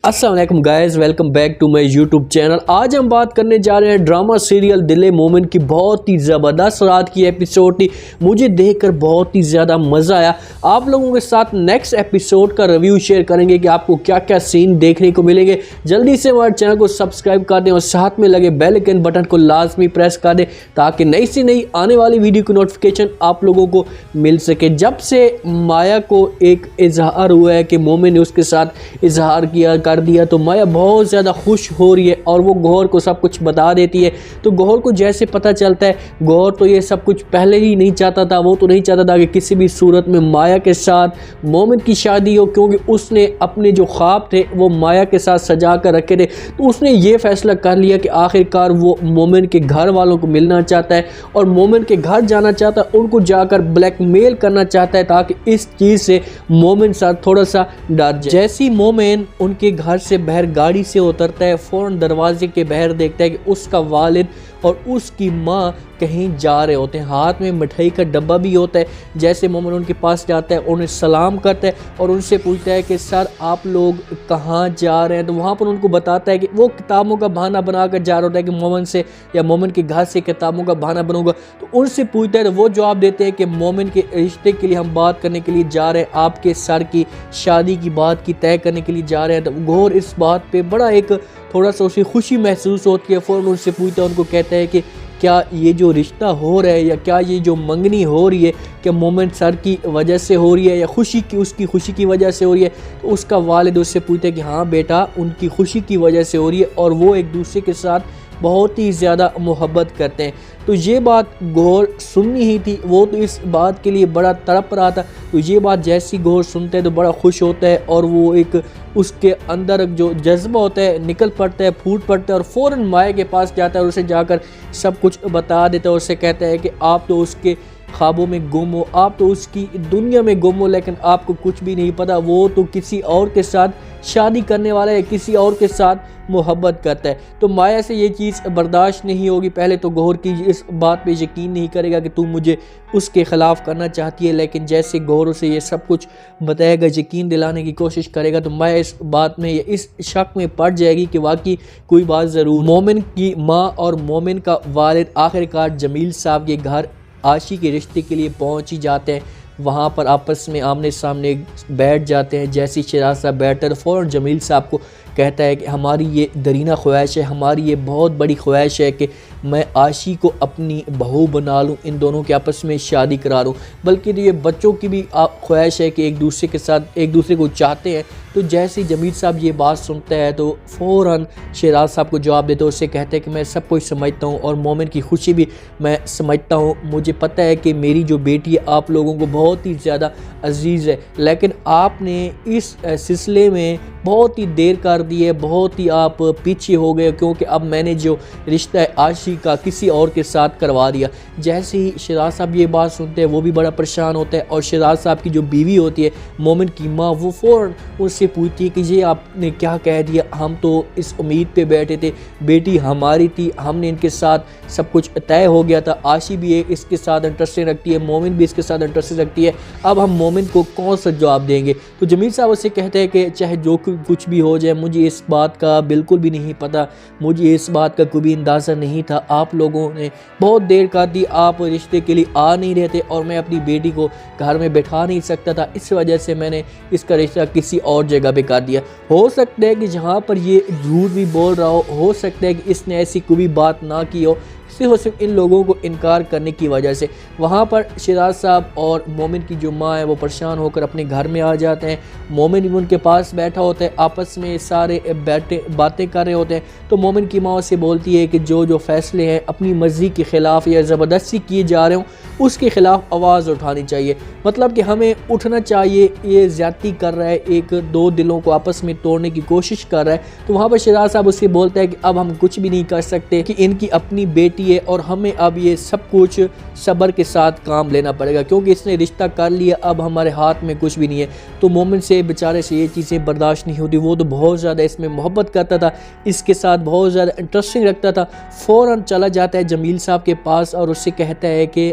अस्सलाम वालेकुम guys, welcome back to my YouTube channel. आज हम बात करने जा रहे हैं ड्रामा सीरियल दिल मोमिन की। बहुत ही ज़बरदस्त रात की एपिसोड थी, मुझे देखकर बहुत ही ज़्यादा मज़ा आया। आप लोगों के साथ नेक्स्ट एपिसोड का रिव्यू शेयर करेंगे कि आपको क्या क्या सीन देखने को मिलेंगे। जल्दी से हमारे चैनल को सब्सक्राइब कर दें और साथ में लगे बेल आइकन बटन को लाजमी प्रेस कर दें ताकि नई से नई आने वाली वीडियो की नोटिफिकेशन आप लोगों को मिल सके। जब से माया को एक इजहार हुआ है कि मोमिन ने उसके साथ इजहार किया कर दिया तो माया बहुत ज़्यादा खुश हो रही है और वो गौहर को सब कुछ बता देती है। तो गौहर को जैसे पता चलता है, गौहर तो ये सब कुछ पहले ही नहीं चाहता था। वो तो नहीं चाहता था कि किसी भी सूरत में माया के साथ मोमिन की शादी हो, क्योंकि उसने अपने जो ख्वाब थे वो माया के साथ सजा कर रखे थे। तो उसने ये फैसला कर लिया कि आखिरकार वो मोमिन के घर वालों को मिलना चाहता है और मोमिन के घर जाना चाहता है, उनको जाकर ब्लैकमेल करना चाहता है ताकि इस चीज़ से मोमिन साथ थोड़ा सा डर जाए। जैसी मोमिन उनके घर से बाहर गाड़ी से उतरता है, फ़ौरन दरवाजे के बाहर देखता है कि उसका वालिद और उसकी माँ कहीं जा रहे होते हैं। हाथ में मिठाई का डब्बा भी होता है। जैसे मोमिन उनके पास जाता है, उन्हें सलाम करता है और उनसे पूछता है कि सर आप लोग कहाँ जा रहे हैं। तो वहाँ पर उनको बताता है कि वो किताबों का बहाना बनाकर जा रहा होता है कि मोमिन से या मोमिन के घर से किताबों का बहाना बनूंगा। तो उनसे पूछता है तो वो जवाब देते हैं कि मोमिन के रिश्ते के लिए हम बात करने के लिए जा रहे हैं, आपके सर की शादी की बात की तय करने के लिए जा रहे हैं। तो गौहर इस बात पर बड़ा एक थोड़ा सा उसे खुशी महसूस होती है। फ़ौरन उनसे पूछता है, उनको कहता है कि क्या ये जो रिश्ता हो रहा है या क्या ये जो मंगनी हो रही है क्या मोमिन सर की वजह से हो रही है या उसकी खुशी की वजह से हो रही है। तो उसका वालिद उससे पूछता है कि हाँ बेटा, उनकी खुशी की वजह से हो रही है और वो एक दूसरे के साथ बहुत ही ज़्यादा मोहब्बत करते हैं। तो ये बात गौहर सुननी ही थी, वो तो इस बात के लिए बड़ा तड़प रहा था। तो ये बात जैसी गौहर सुनता है तो बड़ा खुश होता है और वो एक उसके अंदर जो जज्बा होता है निकल पड़ता है, फूट पड़ता है और फ़ौरन माया के पास जाता है और उसे जाकर सब कुछ बता देता है। उससे कहता है कि आप तो उसके ख्वाबों में गुम हो, आप तो उसकी दुनिया में गुम हो, लेकिन आपको कुछ भी नहीं पता वो तो किसी और के साथ शादी करने वाला है, किसी और के साथ मोहब्बत करता है। तो माया से ये चीज़ बर्दाश्त नहीं होगी। पहले तो गौहर की इस बात पे यकीन नहीं करेगा कि तू मुझे उसके ख़िलाफ़ करना चाहती है, लेकिन जैसे गौहर उसे ये सब कुछ बताएगा, यकीन दिलाने की कोशिश करेगा, तो माया इस बात में या इस शक में पड़ जाएगी कि वाकई कोई बात ज़रूर। मोमिन की माँ और मोमिन का वालिद आखिरकार जमील साहब के घर आशी के रिश्ते के लिए पहुँच ही जाते हैं। वहाँ पर आपस में आमने सामने बैठ जाते हैं। जैसी शहजाद साहब बैठते हैं तो फ़ौरन जमील साहब को कहता है कि हमारी ये दरीना ख्वाहिश है, हमारी ये बहुत बड़ी ख्वाहिश है कि मैं आशी को अपनी बहू बना लूँ, इन दोनों के आपस में शादी करा लूँ। बल्कि ये बच्चों की भी ख्वाहिश है कि एक दूसरे के साथ एक दूसरे को चाहते हैं। तो जैसे जमील साहब ये बात सुनता है तो फ़ौरन शहजाद साहब को जवाब देते हैं। उससे कहते हैं कि मैं सब कुछ समझता हूँ और मोमिन की खुशी भी मैं समझता हूँ। मुझे पता है कि मेरी जो बेटी है आप लोगों को बहुत ही ज़्यादा अजीज़ है, लेकिन आपने इस सिलसिले में बहुत ही देर कर दी है, बहुत ही आप पीछे हो गए, क्योंकि अब मैंने जो रिश्ता है आशी का किसी और के साथ करवा दिया। जैसे ही शहजाद साहब ये बात सुनते हैं वो भी बड़ा परेशान होता है और शहजाद साहब की जो बीवी होती है मोमिन की माँ, वो फ़ौरन उससे पूछती है कि ये आपने क्या कह दिया, हम तो इस उम्मीद पे बैठे थे, बेटी हमारी थी, हमने इनके साथ सब कुछ तय हो गया था, आशी भी इसके साथ इंटरेस्टेड रखती है, मोमिन भी इसके साथ इंटरेस्टेड रखती है, अब हम मोमिन को कौन सा जवाब देंगे। तो जमील साहब उससे कहते हैं कि चाहे जो कुछ भी हो जाए, मुझे इस बात का बिल्कुल भी नहीं पता, मुझे इस बात का कोई भी अंदाज़ा नहीं था, आप लोगों ने बहुत देर कर दी, आप रिश्ते के लिए आ नहीं रहे थे और मैं अपनी बेटी को घर में बैठा नहीं सकता था, इस वजह से मैंने इसका रिश्ता किसी और जगह पे कर दिया। हो सकता है कि जहाँ पर ये झूठ भी बोल रहा हो सकता है कि इसने ऐसी कोई बात ना की हो, सिर्फ इन लोगों को इनकार करने की वजह से। वहाँ पर शहजाद साहब और मोमिन की जो माँ है वो परेशान होकर अपने घर में आ जाते हैं। मोमिन भी उनके पास बैठा होता है, आपस में सारे बैठे बातें कर रहे होते हैं। तो मोमिन की माँ उससे बोलती है कि जो फैसले हैं अपनी मर्ज़ी के ख़िलाफ़ या ज़बरदस्ती किए जा रहे हों उसके ख़िलाफ़ आवाज़ उठानी चाहिए, मतलब कि हमें उठना चाहिए। ये ज़्यादती कर रहा है, एक दो दिलों को आपस में तोड़ने की कोशिश कर रहा है। तो वहाँ पर शहजाद साहब उससे बोलते हैं कि अब हम कुछ भी नहीं कर सकते, कि इनकी अपनी बेटी है और हमें अब ये सब कुछ सब्र के साथ काम लेना पड़ेगा, क्योंकि इसने रिश्ता कर लिया, अब हमारे हाथ में कुछ भी नहीं है। तो मोमिन से बेचारे से ये चीज़ें बर्दाश्त नहीं होती, वो तो बहुत ज़्यादा इसमें मोहब्बत करता था, इसके साथ बहुत ज़्यादा इंटरेस्टिंग रखता था। फ़ौरन चला जाता है जमील साहब के पास और उससे कहता है कि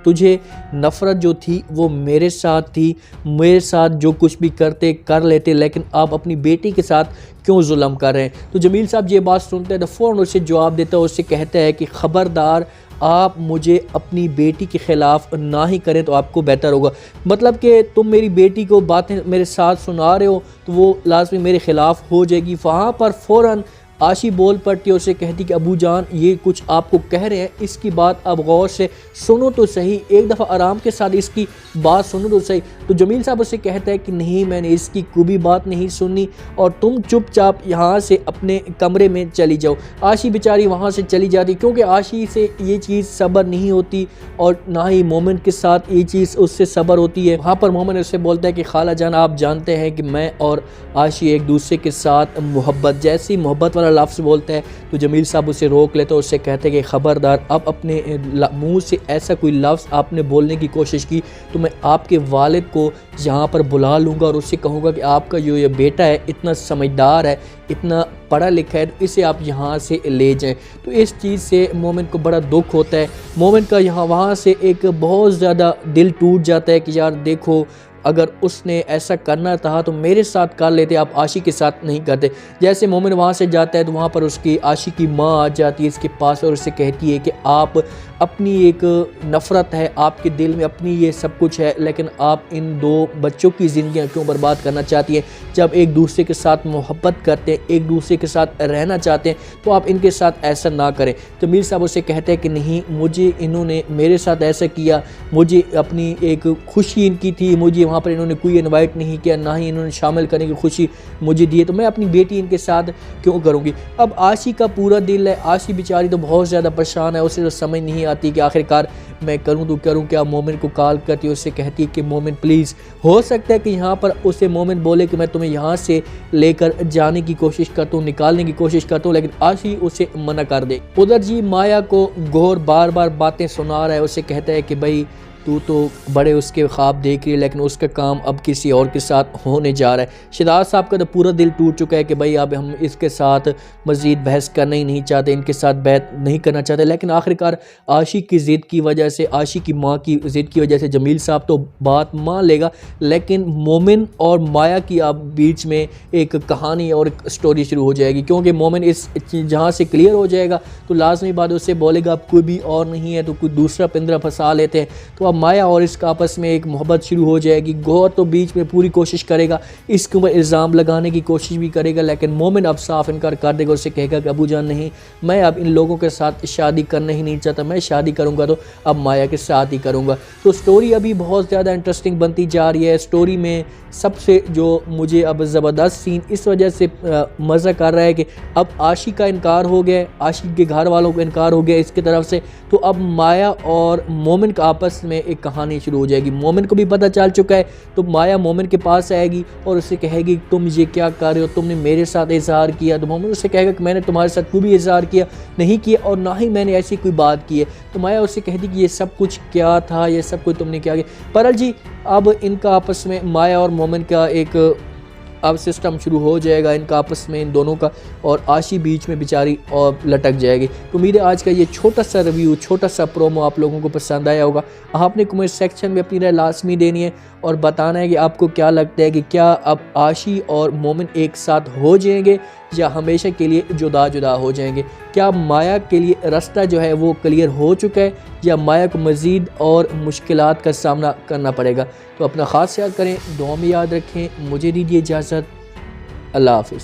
तुझे नफ़रत जो थी वो मेरे साथ थी, मेरे साथ जो कुछ भी करते कर लेते, लेकिन आप अपनी बेटी के साथ क्यों जुल्म कर रहे हैं। तो जमील साहब ये बात सुनते हैं तो फ़ौरन उसे जवाब देता है, उससे कहता है कि ख़बरदार आप मुझे अपनी बेटी के ख़िलाफ़ ना ही करें तो आपको बेहतर होगा। मतलब कि तुम मेरी बेटी को बातें मेरे साथ सुना रहे हो तो वो लाजमी मेरे ख़िलाफ़ हो जाएगी। वहाँ पर फ़ौरन आशी बोल पड़ती है, उसे कहती कि अबू जान ये कुछ आपको कह रहे हैं, इसकी बात अब गौर से सुनो तो सही, एक दफ़ा आराम के साथ इसकी बात सुनो तो सही। तो जमील साहब उसे कहता है कि नहीं, मैंने इसकी कोई भी बात नहीं सुनी और तुम चुपचाप यहाँ से अपने कमरे में चली जाओ। आशी बेचारी वहाँ से चली जाती क्योंकि आशी से ये चीज़ सब्र नहीं होती और ना ही मोमिन के साथ ये चीज़ उससे सब्र होती है। वहाँ पर मोमिन उससे बोलता है कि खाला जान आप जानते हैं कि मैं और आशी एक दूसरे के साथ मोहब्बत, जैसी मोहब्बत वाला लफ्ज़ बोलता है तो जमील साहब उसे रोक लेते, उससे कहते हैं कि ख़बरदार अब अपने मुंह से ऐसा कोई लफ्ज़ आपने बोलने की कोशिश की तो मैं आपके वालिद को यहाँ पर बुला लूँगा और उससे कहूँगा कि आपका जो ये बेटा है इतना समझदार है, इतना पढ़ा लिखा है, तो इसे आप यहाँ से ले जाएं। तो इस चीज़ से मोमिन को बड़ा दुख होता है। मोमिन का वहाँ से एक बहुत ज़्यादा दिल टूट जाता है कि यार देखो, अगर उसने ऐसा करना था तो मेरे साथ कर लेते, आप आशी के साथ नहीं करते। जैसे मोमिन वहाँ से जाता है तो वहाँ पर उसकी आशी की माँ आ जाती है इसके पास और उससे कहती है कि आप अपनी एक नफ़रत है आपके दिल में, अपनी ये सब कुछ है, लेकिन आप इन दो बच्चों की ज़िंदगियाँ क्यों बर्बाद करना चाहती हैं। जब एक दूसरे के साथ मोहब्बत करते हैं, एक दूसरे के साथ रहना चाहते हैं तो आप इनके साथ ऐसा ना करें। तो मीर साहब उसे कहते हैं कि नहीं, मुझे इन्होंने मेरे साथ ऐसा किया, मुझे अपनी एक खुशी इनकी थी, मुझे वहाँ पर इन्होंने कोई इनवाइट नहीं किया, ना ही इन्होंने शामिल करने की खुशी मुझे दी है, तो मैं अपनी बेटी इनके साथ क्यों करूँगी। अब आशी का पूरा दिल है, आशी बेचारी तो बहुत ज़्यादा परेशान है, उसे तो समझ नहीं आती कि आखिरकार मैं करूं तो करूं क्या। मोमिन को कॉल करती है, उससे कहती है कि मोमिन प्लीज़, हो सकता है कि यहाँ पर उसे मोमिन बोले कि मैं तुम्हें यहाँ से लेकर जाने की कोशिश करता हूँ, निकालने की कोशिश करता हूँ, लेकिन आशी उसे मना कर दे। उधर जी माया को गौर बार बार बातें सुना रहा है, उसे कहता है कि भाई तू तो बड़े उसके ख्वाब देख रही है, लेकिन उसका काम अब किसी और के साथ होने जा रहा है। शिदात साहब का तो पूरा दिल टूट चुका है कि भाई अब हम इसके साथ मज़ीद बहस करना ही नहीं चाहते, इनके साथ बैत नहीं करना चाहते, लेकिन आखिरकार आशी की ज़िद की वजह से, आशी की माँ की ज़िद की वजह से जमील साहब तो बात मान लेगा, लेकिन मोमिन और माया की अब बीच में एक कहानी और एक स्टोरी शुरू हो जाएगी। क्योंकि मोमिन इस जहाँ से क्लियर हो जाएगा तो लाजमी बात उससे बोलेगा अब कोई भी और नहीं है तो कोई दूसरा पिंजरा फंसा लेते हैं। तो माया और इसका आपस में एक मोहब्बत शुरू हो जाएगी। गौर तो बीच में पूरी कोशिश करेगा, इसके ऊपर इल्ज़ाम लगाने की कोशिश भी करेगा, लेकिन मोमिन अब साफ इनकार कर देगा, उससे कहेगा कि अबू जान नहीं, मैं अब इन लोगों के साथ शादी करना ही नहीं चाहता, मैं शादी करूंगा तो अब माया के साथ ही करूंगा। तो स्टोरी अभी बहुत ज़्यादा इंटरेस्टिंग बनती जा रही है। स्टोरी में सबसे जो मुझे अब ज़बरदस्त सीन इस वजह से मज़ा कर रहा है कि अब आशी का इनकार हो गया, आशी के घर वालों का इनकार हो गया इसकी तरफ से, तो अब माया और मोमिन का आपस में एक कहानी शुरू हो जाएगी। मोमिन को भी पता चल चुका है तो माया मोमिन के पास आएगी और उससे कहेगी तुम ये क्या कर रहे हो, तुमने मेरे साथ इजहार किया। तो मोमिन उससे कहेगा कि मैंने तुम्हारे साथ कोई भी इजहार किया नहीं किया और ना ही मैंने ऐसी कोई बात की है। तो माया उससे कहती कि ये सब कुछ क्या था, ये सब कुछ तुमने क्या किया। पर जी अब इनका आपस में माया और मोमिन का एक अब सिस्टम शुरू हो जाएगा इनका आपस में, इन दोनों का, और आशी बीच में बेचारी और लटक जाएगी। तो उम्मीद है आज का ये छोटा सा रिव्यू, छोटा सा प्रोमो आप लोगों को पसंद आया होगा। आपने कमेंट सेक्शन में अपनी राय लाजमी देनी है और बताना है कि आपको क्या लगता है कि क्या अब आशी और मोमिन एक साथ हो जाएंगे या हमेशा के लिए जुदा जुदा हो जाएंगे। क्या माया के लिए रास्ता जो है वो क्लियर हो चुका है या माया को मज़ीद और मुश्किलात का सामना करना पड़ेगा। तो अपना ख़ास ख्याल करें, दुआ में याद रखें। मुझे दीजिए इजाज़त, अल्लाह हाफ़िज़।